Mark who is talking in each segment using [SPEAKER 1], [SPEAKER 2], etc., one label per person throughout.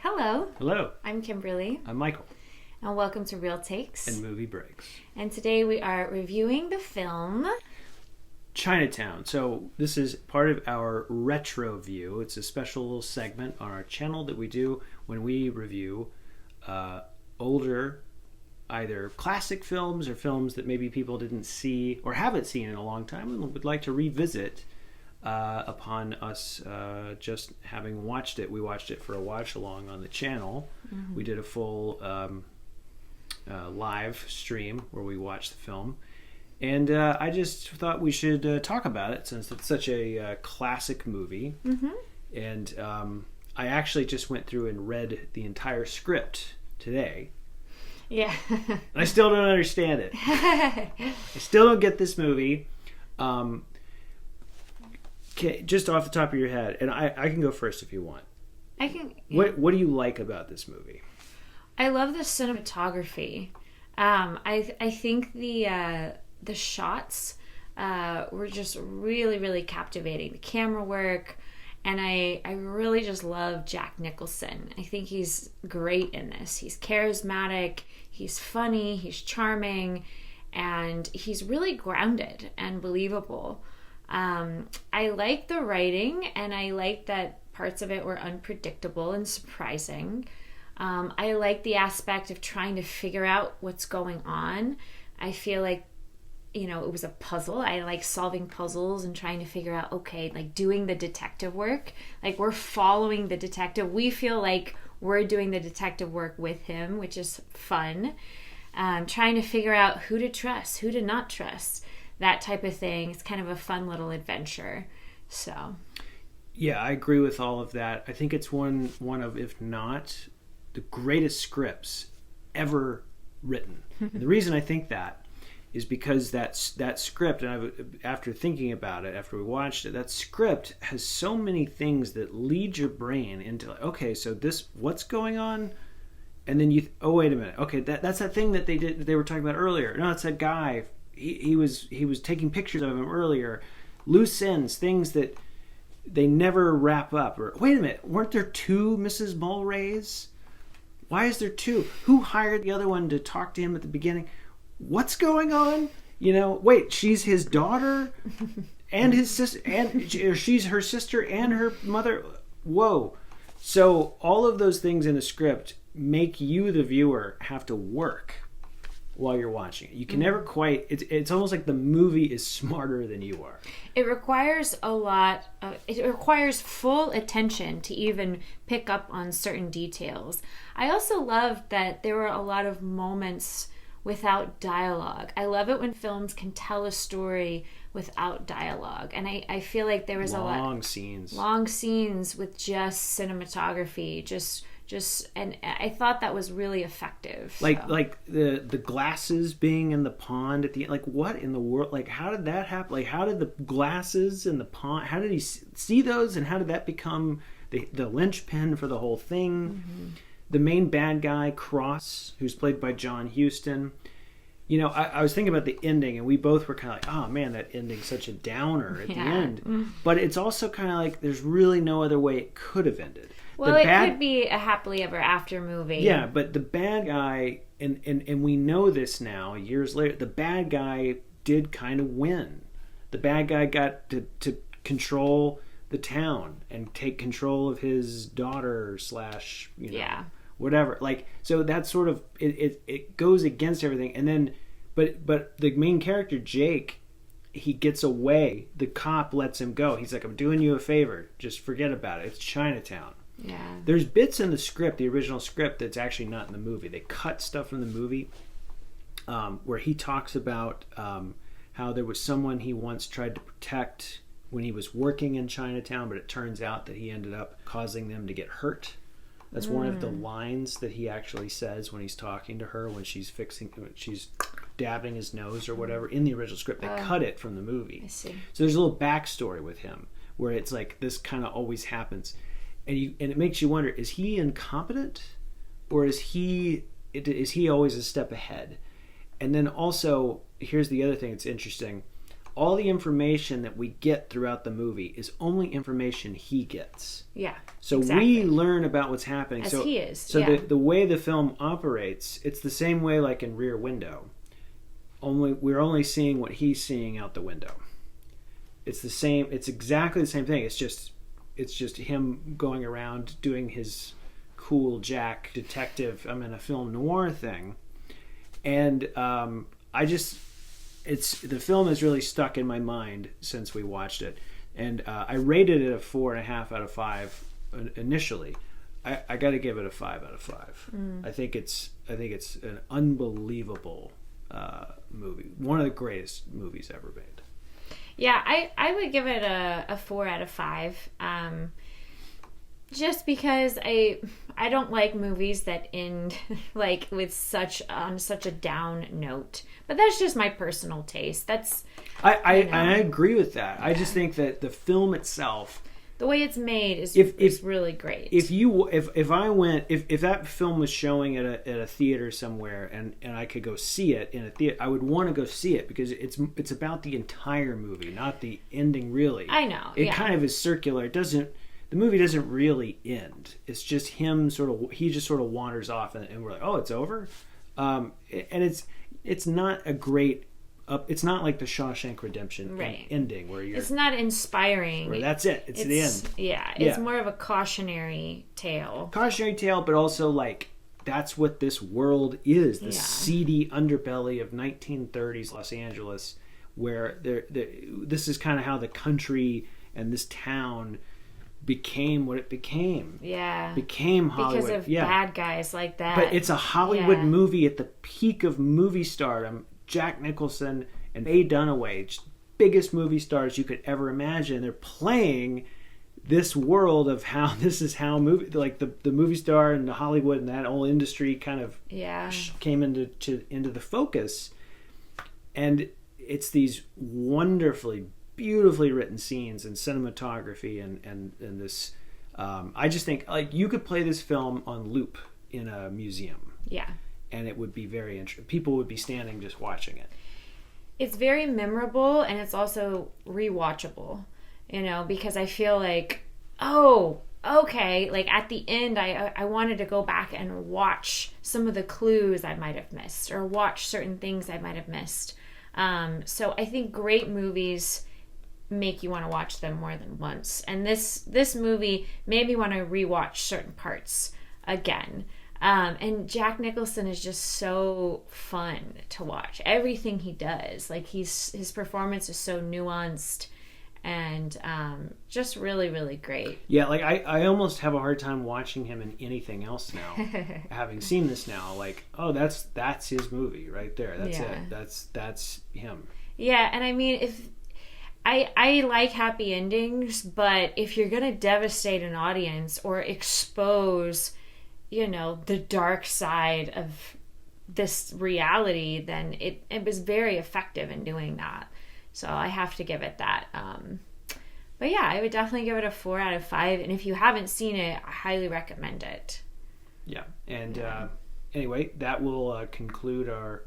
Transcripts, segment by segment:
[SPEAKER 1] Hello,
[SPEAKER 2] Hello,
[SPEAKER 1] I'm Kimberly,
[SPEAKER 2] I'm Michael,
[SPEAKER 1] and welcome to Real Takes.
[SPEAKER 2] and Movie Breaks.
[SPEAKER 1] And today we are reviewing the film
[SPEAKER 2] Chinatown. So this is part of our retro view. It's a special little segment on our channel that we do when we review older, either classic films or films that maybe people didn't see or haven't seen in a long time and would like to revisit upon us just having watched it. We watched it for a watch along on the channel. Mm-hmm. We did a full live stream where we watched the film. And I just thought we should talk about it since it's such a classic movie. Mm-hmm. And I actually just went through and read the entire script today.
[SPEAKER 1] Yeah.
[SPEAKER 2] And I still don't understand it. I still don't get this movie. Just off the top of your head, and I can go first if you want.
[SPEAKER 1] I can. Yeah.
[SPEAKER 2] What do you like about this movie?
[SPEAKER 1] I love the cinematography. I think the shots were just really, really captivating. The camera work, and I really just love Jack Nicholson. I think he's great in this. He's charismatic, he's funny, he's charming, and he's really grounded and believable. I like the writing, and I like that parts of it were unpredictable and surprising. I like the aspect of trying to figure out what's going on. I feel like, it was a puzzle. I like solving puzzles and trying to figure out, doing the detective work. Like, we're following the detective. We feel like we're doing the detective work with him, which is fun. Trying to figure out who to trust, who to not trust. That type of thing. It's kind of a fun little adventure. So,
[SPEAKER 2] yeah, I agree with all of that. I think it's one of, if not the greatest scripts ever written. And the reason I think that is because that script, and after thinking about it, after we watched it, that script has so many things that lead your brain into, okay, so what's going on? And then wait a minute. Okay, that's that thing that they were talking about earlier. No, it's that guy. He was taking pictures of him earlier. Loose ends, things that they never wrap up. Or wait a minute, weren't there two Mrs. Mulrays? Why is there two? Who hired the other one to talk to him at the beginning? What's going on? Wait, she's his daughter and his sister, or she's her sister and her mother. Whoa. So all of those things in a script make you, the viewer, have to work while you're watching it. You can never quite, it's almost like the movie is smarter than you are.
[SPEAKER 1] It requires it requires full attention to even pick up on certain details. I also love that there were a lot of moments without dialogue. I love it when films can tell a story without dialogue. And I feel like there was long scenes with just cinematography, and I thought that was really effective.
[SPEAKER 2] Like the glasses being in the pond at the end. Like, what in the world? Like, how did that happen? Like, how did the glasses in the pond? How did he see those? And how did that become the linchpin for the whole thing? Mm-hmm. The main bad guy, Cross, who's played by John Huston. I was thinking about the ending, and we both were kind of like, oh man, that ending's such a downer at the end. Mm-hmm. But it's also kind of like there's really no other way it could have ended.
[SPEAKER 1] Well, it could be a happily ever after movie.
[SPEAKER 2] Yeah, but the bad guy, and we know this now, years later, the bad guy did kind of win. The bad guy got to control the town and take control of his daughter / whatever. Like, so that's sort of, it goes against everything. And then, but the main character, Jake, he gets away. The cop lets him go. He's like, I'm doing you a favor. Just forget about it. It's Chinatown.
[SPEAKER 1] Yeah.
[SPEAKER 2] There's bits in the script, the original script, that's actually not in the movie. They cut stuff from the movie where he talks about how there was someone he once tried to protect when he was working in Chinatown, but it turns out that he ended up causing them to get hurt. That's one of the lines that he actually says when he's talking to her, when she's dabbing his nose or whatever, in the original script. They cut it from the movie.
[SPEAKER 1] I see.
[SPEAKER 2] So there's a little backstory with him where it's like this kind of always happens. And it makes you wonder, is he incompetent, or is he always a step ahead? And then also, here's the other thing that's interesting. all the information that we get throughout the movie is only information he gets.
[SPEAKER 1] Yeah.
[SPEAKER 2] So
[SPEAKER 1] exactly.
[SPEAKER 2] we learn about what's happening.
[SPEAKER 1] As
[SPEAKER 2] so
[SPEAKER 1] he is.
[SPEAKER 2] So
[SPEAKER 1] yeah.
[SPEAKER 2] the way the film operates, it's the same way like in Rear Window. We're only seeing what he's seeing out the window. It's the same. It's exactly the same thing. It's just him going around doing his cool Jack detective. I'm in a film noir thing, and the film has really stuck in my mind since we watched it, and I rated it a 4.5 out of 5 initially. I got to give it a 5 out of 5. I think it's an unbelievable movie, one of the greatest movies ever made.
[SPEAKER 1] Yeah, I would give it a 4 out of 5. Just because I don't like movies that end like with such a down note. But that's just my personal taste. That's
[SPEAKER 2] I agree with that. Yeah. I just think that the film itself,
[SPEAKER 1] the way it's made is really great.
[SPEAKER 2] If that film was showing at a theater somewhere and I could go see it in a theater, I would want to go see it because it's about the entire movie, not the ending really.
[SPEAKER 1] I know.
[SPEAKER 2] It kind of is circular. The movie doesn't really end. It's just him he just sort of wanders off and we're like, oh, it's over? And it's not a great it's not like the Shawshank Redemption ending where it's
[SPEAKER 1] not inspiring.
[SPEAKER 2] Where that's it. It's the end.
[SPEAKER 1] Yeah, it's more of a cautionary tale.
[SPEAKER 2] But also like that's what this world is. The seedy underbelly of 1930s Los Angeles, where this is kind of how the country and this town became what it became.
[SPEAKER 1] Yeah.
[SPEAKER 2] Became Hollywood.
[SPEAKER 1] Because of bad guys like that.
[SPEAKER 2] But it's a Hollywood movie at the peak of movie stardom. Jack Nicholson and Faye Dunaway, biggest movie stars you could ever imagine. They're playing this world of how this is how the movie star and the Hollywood and that whole industry kind of came into the focus. And it's these wonderfully, beautifully written scenes and cinematography and this. I just think like you could play this film on loop in a museum.
[SPEAKER 1] Yeah. And
[SPEAKER 2] it would be very interesting. People would be standing just watching it.
[SPEAKER 1] It's very memorable and it's also rewatchable, because I feel like, oh, okay, like at the end I wanted to go back and watch some of the clues I might have missed or watch certain things I might have missed. So I think great movies make you want to watch them more than once. And this movie made me want to rewatch certain parts again. And Jack Nicholson is just so fun to watch. Everything he does, like his performance is so nuanced and just really, really great. Yeah,
[SPEAKER 2] like I almost have a hard time watching him in anything else now. Having seen this now, like, oh, that's his movie right there. That's it. That's him.
[SPEAKER 1] Yeah, and I mean, if I like happy endings, but if you're gonna devastate an audience or expose the dark side of this reality, then it was very effective in doing that. So I have to give it that. But yeah, I would definitely give it a 4 out of 5. And if you haven't seen it, I highly recommend it.
[SPEAKER 2] Yeah. And anyway, that will conclude our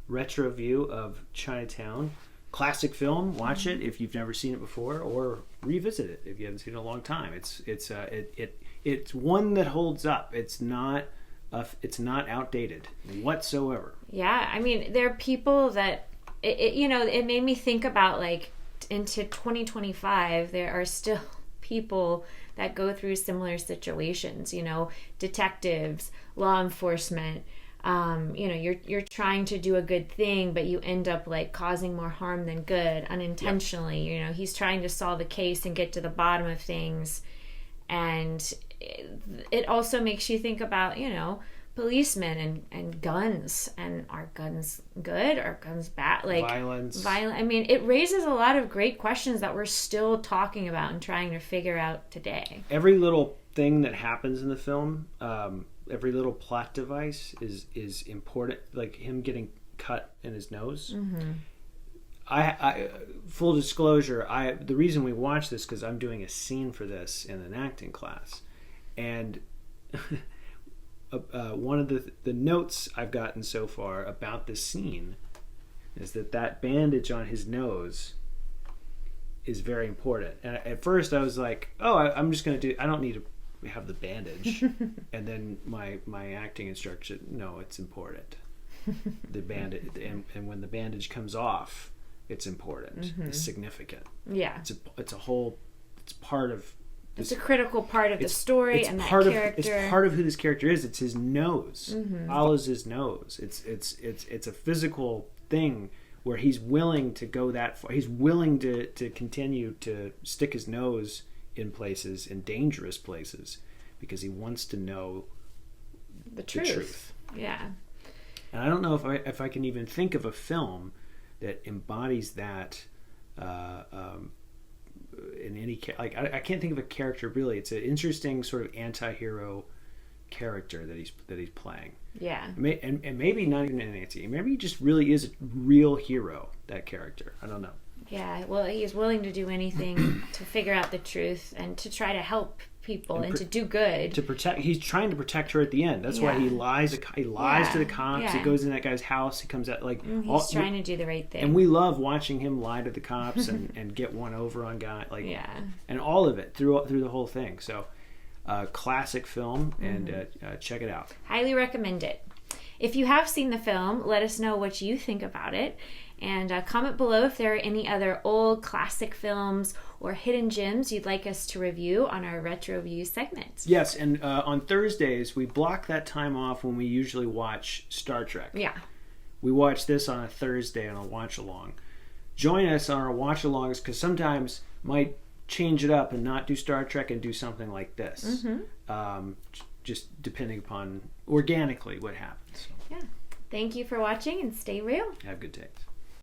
[SPEAKER 2] retro view of Chinatown. Classic film. Watch it if you've never seen it before, or revisit it if you haven't seen it in a long time. It's one that holds up. It's not outdated whatsoever.
[SPEAKER 1] Yeah, I mean, there are people that it made me think about, like, into 2025 there are still people that go through similar situations, detectives, law enforcement. You're trying to do a good thing, but you end up like causing more harm than good unintentionally. Yep. He's trying to solve a case and get to the bottom of things. And it also makes you think about, policemen and guns. And are guns good? Are guns bad? Like
[SPEAKER 2] violence.
[SPEAKER 1] I mean, it raises a lot of great questions that we're still talking about and trying to figure out today.
[SPEAKER 2] Every little thing that happens in the film, every little plot device is important. Like him getting cut in his nose. Mm-hmm. I full disclosure, the reason we watch this because I'm doing a scene for this in an acting class, and one of the notes I've gotten so far about this scene is that bandage on his nose is very important. And at first I was like, oh, I'm just going to do, I don't need to have the bandage. And then my acting instructor said, no, it's important. The bandage, and when the bandage comes off, it's important. It's significant.
[SPEAKER 1] Yeah.
[SPEAKER 2] It's a whole, it's part of,
[SPEAKER 1] it's a critical part of the story and that character.
[SPEAKER 2] It's part of who this character is. It's his nose. Follows his nose. It's a physical thing where he's willing to go that far. He's willing to continue to stick his nose in places, in dangerous places, because he wants to know the truth.
[SPEAKER 1] Yeah.
[SPEAKER 2] And I don't know if I can even think of a film that embodies that in any like I can't think of a character really. It's an interesting sort of anti-hero character that he's playing.
[SPEAKER 1] Yeah.
[SPEAKER 2] And maybe not even an anti. Maybe he just really is a real hero, that character. I don't know.
[SPEAKER 1] Yeah, well, he's willing to do anything to figure out the truth and to try to help people and to do good. He's
[SPEAKER 2] trying to protect her at the end. That's why he lies. He lies to the cops.
[SPEAKER 1] Yeah.
[SPEAKER 2] He goes in that guy's house. He comes out like
[SPEAKER 1] he's trying to do the right thing.
[SPEAKER 2] And we love watching him lie to the cops and get one over on guy and all of it through the whole thing. So, classic film, and check it out.
[SPEAKER 1] Highly recommend it. If you have seen the film, let us know what you think about it. And comment below if there are any other old classic films or hidden gems you'd like us to review on our Retro View segment.
[SPEAKER 2] Yes, and on Thursdays, we block that time off when we usually watch Star Trek.
[SPEAKER 1] Yeah.
[SPEAKER 2] We watch this on a Thursday on a watch-along. Join us on our watch-alongs, because sometimes might change it up and not do Star Trek and do something like this. Just depending upon organically what happens.
[SPEAKER 1] Yeah. Thank you for watching, and stay real.
[SPEAKER 2] Have good days.